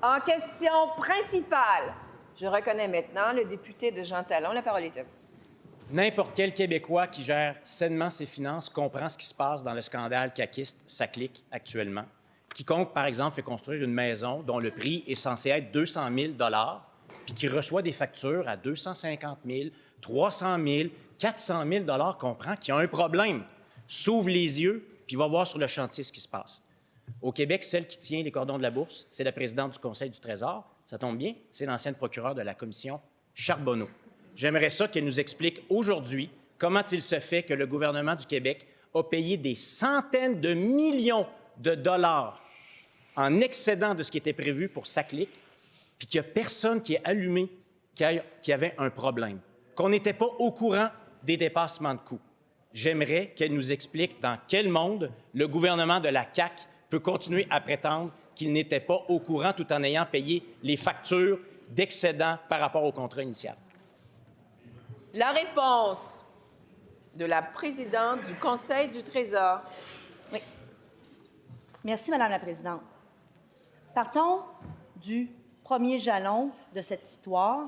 En question principale, je reconnais maintenant le député de Jean Talon. La parole est à vous. N'importe quel Québécois qui gère sainement ses finances comprend ce qui se passe dans le scandale caquiste Saclic actuellement. Quiconque, par exemple, fait construire une maison dont le prix est censé être 200 000 puis qui reçoit des factures à 250 000, 300 000, 400 000 comprend qu'il y a un problème. S'ouvre les yeux puis va voir sur le chantier ce qui se passe. Au Québec, celle qui tient les cordons de la bourse, c'est la présidente du Conseil du Trésor. Ça tombe bien, c'est l'ancienne procureure de la commission Charbonneau. J'aimerais ça qu'elle nous explique aujourd'hui comment il se fait que le gouvernement du Québec a payé des centaines de millions de dollars en excédent de ce qui était prévu pour Saclic, puis qu'il n'y a personne qui est allumé qu'il y avait un problème, qu'on n'était pas au courant des dépassements de coûts. J'aimerais qu'elle nous explique dans quel monde le gouvernement de la CAQ peut continuer à prétendre qu'il n'était pas au courant tout en ayant payé les factures d'excédent par rapport au contrat initial. La réponse de la présidente du Conseil du Trésor. Oui. Merci, Madame la présidente. Partons du premier jalon de cette histoire,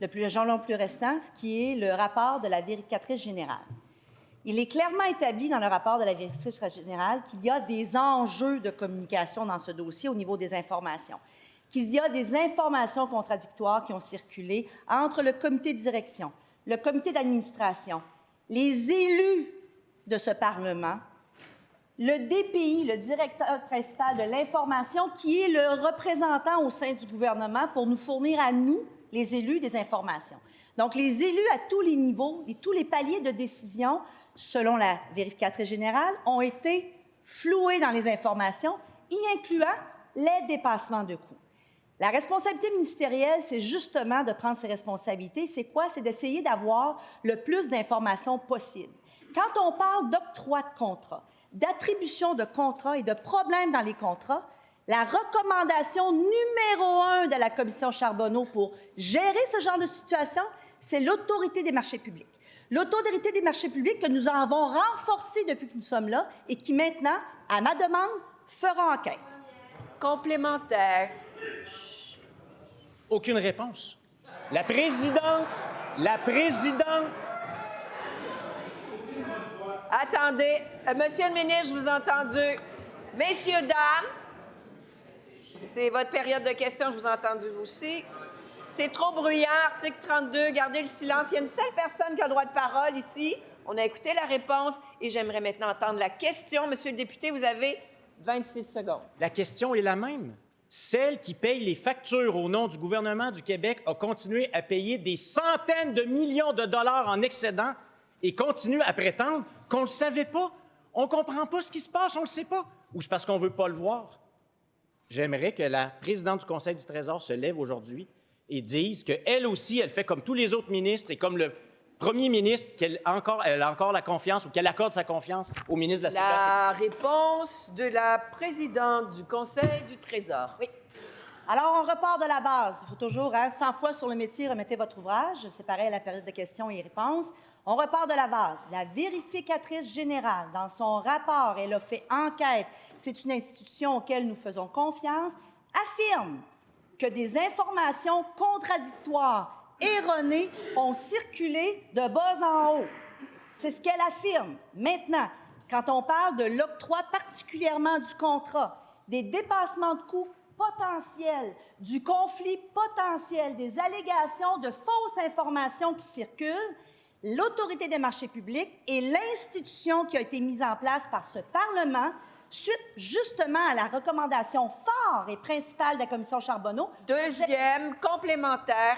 le jalon plus récent, qui est le rapport de la vérificatrice générale. Il est clairement établi dans le rapport de la vérificatrice générale qu'il y a des enjeux de communication dans ce dossier au niveau des informations, qu'il y a des informations contradictoires qui ont circulé entre le comité de direction, le comité d'administration, les élus de ce Parlement, le DPI, le directeur principal de l'information, qui est le représentant au sein du gouvernement pour nous fournir à nous, les élus, des informations. Donc, les élus à tous les niveaux et tous les paliers de décision, selon la vérificatrice générale, ont été floués dans les informations, y incluant les dépassements de coûts. La responsabilité ministérielle, c'est justement de prendre ses responsabilités. C'est quoi? C'est d'essayer d'avoir le plus d'informations possible. Quand on parle d'octroi de contrats, d'attribution de contrats et de problèmes dans les contrats, la recommandation numéro 1 de la commission Charbonneau pour gérer ce genre de situation, c'est l'autorité des marchés publics. L'autorité des marchés publics que nous avons renforcée depuis que nous sommes là et qui maintenant, à ma demande, fera enquête. Complémentaire. Aucune réponse. La présidente... Attendez. Monsieur le ministre, je vous ai entendu. Messieurs, dames, c'est votre période de questions, je vous ai entendu vous aussi. C'est trop bruyant, article 32, gardez le silence. Il y a une seule personne qui a le droit de parole ici. On a écouté la réponse et j'aimerais maintenant entendre la question. Monsieur le député, vous avez 26 secondes. La question est la même. Celle qui paye les factures au nom du gouvernement du Québec a continué à payer des centaines de millions de dollars en excédent et continue à prétendre qu'on ne le savait pas. On ne comprend pas ce qui se passe, on ne le sait pas. Ou c'est parce qu'on ne veut pas le voir. J'aimerais que la présidente du Conseil du Trésor se lève aujourd'hui et dise qu'elle aussi, elle fait comme tous les autres ministres et comme le premier ministre, qu'elle a encore la confiance ou qu'elle accorde sa confiance au ministre de la Sécurité. La réponse de la présidente du Conseil du Trésor. Oui. Alors, on repart de la base. Il faut toujours, 100 fois sur le métier, remettez votre ouvrage. C'est pareil à la période de questions et réponses. On repart de la base. La vérificatrice générale, dans son rapport, elle a fait enquête. C'est une institution auquel nous faisons confiance, affirme que des informations contradictoires, erronées, ont circulé de bas en haut. C'est ce qu'elle affirme. Maintenant, quand on parle de l'octroi particulièrement du contrat, des dépassements de coûts potentiels, du conflit potentiel, des allégations de fausses informations qui circulent, l'Autorité des marchés publics est l'institution qui a été mise en place par ce Parlement suite justement à la recommandation forte et principale de la commission Charbonneau. Deuxième complémentaire.